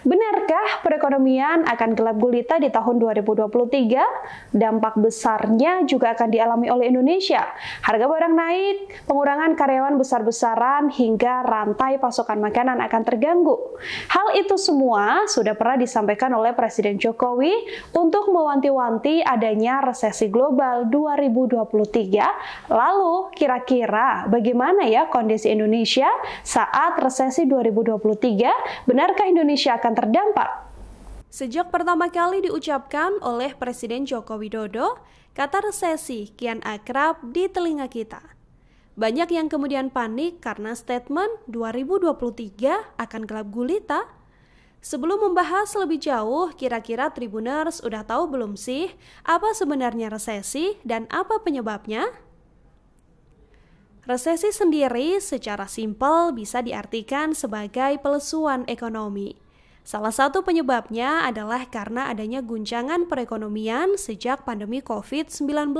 Benarkah perekonomian akan gelap gulita di tahun 2023? Dampak besarnya juga akan dialami oleh Indonesia. Harga barang naik, pengurangan karyawan besar-besaran, hingga rantai pasokan makanan akan terganggu. Hal itu semua sudah pernah disampaikan oleh Presiden Jokowi untuk mewanti-wanti adanya resesi global 2023. Lalu, kira-kira bagaimana ya kondisi Indonesia saat resesi 2023? Benarkah Indonesia akan terdampak? Sejak pertama kali diucapkan oleh Presiden Joko Widodo, kata resesi kian akrab di telinga kita. Banyak yang kemudian panik karena statement 2023 akan gelap gulita. Sebelum membahas lebih jauh, kira-kira Tribuners udah tahu belum sih apa sebenarnya resesi dan apa penyebabnya? Resesi sendiri secara simpel bisa diartikan sebagai pelesuan ekonomi. Salah satu penyebabnya adalah karena adanya guncangan perekonomian sejak pandemi COVID-19.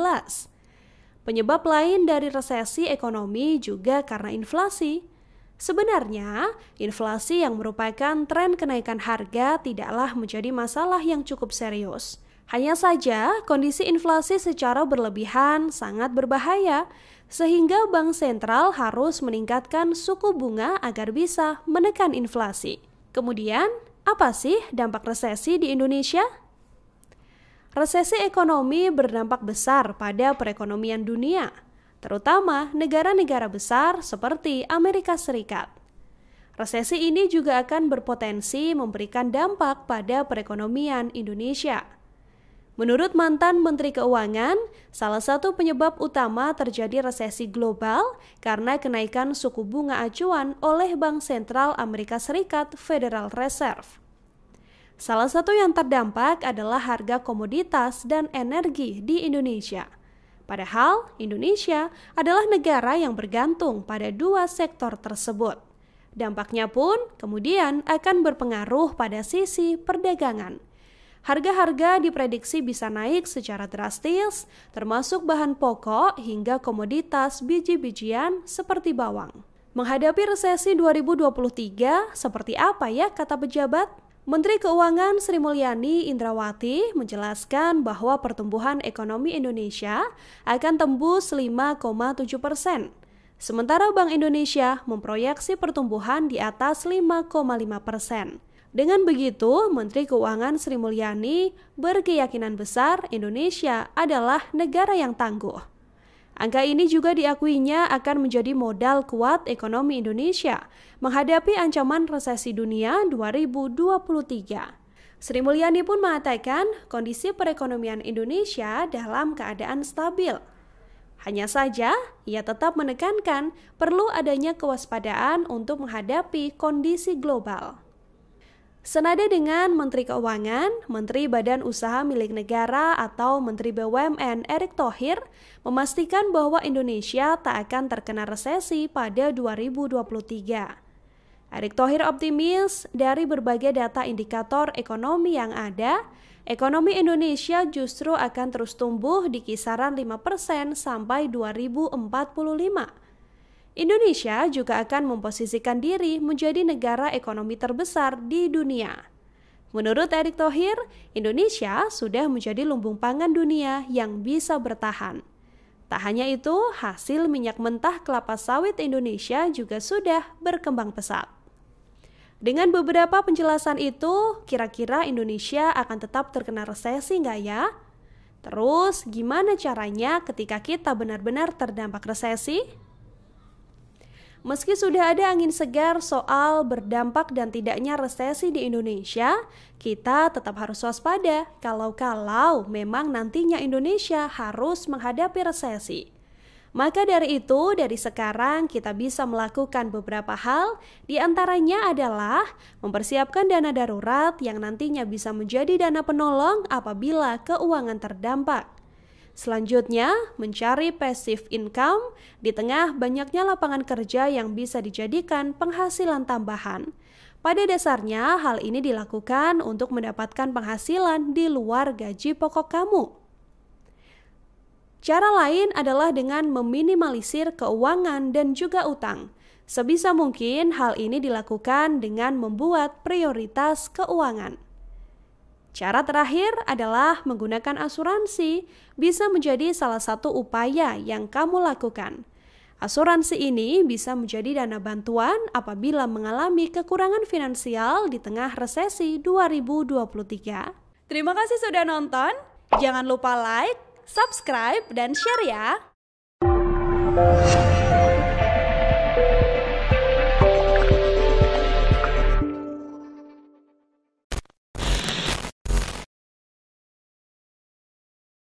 Penyebab lain dari resesi ekonomi juga karena inflasi. Sebenarnya, inflasi yang merupakan tren kenaikan harga tidaklah menjadi masalah yang cukup serius. Hanya saja, kondisi inflasi secara berlebihan sangat berbahaya, sehingga Bank Sentral harus meningkatkan suku bunga agar bisa menekan inflasi. Kemudian, apa sih dampak resesi di Indonesia? Resesi ekonomi berdampak besar pada perekonomian dunia, terutama negara-negara besar seperti Amerika Serikat. Resesi ini juga akan berpotensi memberikan dampak pada perekonomian Indonesia. Menurut mantan Menteri Keuangan, salah satu penyebab utama terjadi resesi global karena kenaikan suku bunga acuan oleh Bank Sentral Amerika Serikat Federal Reserve. Salah satu yang terdampak adalah harga komoditas dan energi di Indonesia. Padahal Indonesia adalah negara yang bergantung pada dua sektor tersebut. Dampaknya pun kemudian akan berpengaruh pada sisi perdagangan. Harga-harga diprediksi bisa naik secara drastis, termasuk bahan pokok hingga komoditas biji-bijian seperti bawang. Menghadapi resesi 2023, seperti apa ya kata pejabat? Menteri Keuangan Sri Mulyani Indrawati menjelaskan bahwa pertumbuhan ekonomi Indonesia akan tembus 5,7%. Sementara Bank Indonesia memproyeksi pertumbuhan di atas 5,5%. Dengan begitu, Menteri Keuangan Sri Mulyani berkeyakinan besar Indonesia adalah negara yang tangguh. Angka ini juga diakuinya akan menjadi modal kuat ekonomi Indonesia menghadapi ancaman resesi dunia 2023. Sri Mulyani pun mengatakan kondisi perekonomian Indonesia dalam keadaan stabil. Hanya saja, ia tetap menekankan perlu adanya kewaspadaan untuk menghadapi kondisi global. Senada dengan Menteri Keuangan, Menteri Badan Usaha Milik Negara atau Menteri BUMN Erick Thohir memastikan bahwa Indonesia tak akan terkena resesi pada 2023. Erick Thohir optimis dari berbagai data indikator ekonomi yang ada, ekonomi Indonesia justru akan terus tumbuh di kisaran 5% sampai 2045. Indonesia juga akan memposisikan diri menjadi negara ekonomi terbesar di dunia. Menurut Erick Thohir, Indonesia sudah menjadi lumbung pangan dunia yang bisa bertahan. Tak hanya itu, hasil minyak mentah kelapa sawit Indonesia juga sudah berkembang pesat. Dengan beberapa penjelasan itu, kira-kira Indonesia akan tetap terkena resesi nggak ya? Terus, gimana caranya ketika kita benar-benar terdampak resesi? Meski sudah ada angin segar soal berdampak dan tidaknya resesi di Indonesia, kita tetap harus waspada kalau memang nantinya Indonesia harus menghadapi resesi. Maka dari itu, dari sekarang kita bisa melakukan beberapa hal, di antaranya adalah mempersiapkan dana darurat yang nantinya bisa menjadi dana penolong apabila keuangan terdampak. Selanjutnya, mencari passive income di tengah banyaknya lapangan kerja yang bisa dijadikan penghasilan tambahan. Pada dasarnya, hal ini dilakukan untuk mendapatkan penghasilan di luar gaji pokok kamu. Cara lain adalah dengan meminimalisir keuangan dan juga utang. Sebisa mungkin hal ini dilakukan dengan membuat prioritas keuangan. Cara terakhir adalah menggunakan asuransi, bisa menjadi salah satu upaya yang kamu lakukan. Asuransi ini bisa menjadi dana bantuan apabila mengalami kekurangan finansial di tengah resesi 2023. Terima kasih sudah nonton. Jangan lupa like, subscribe, dan share ya.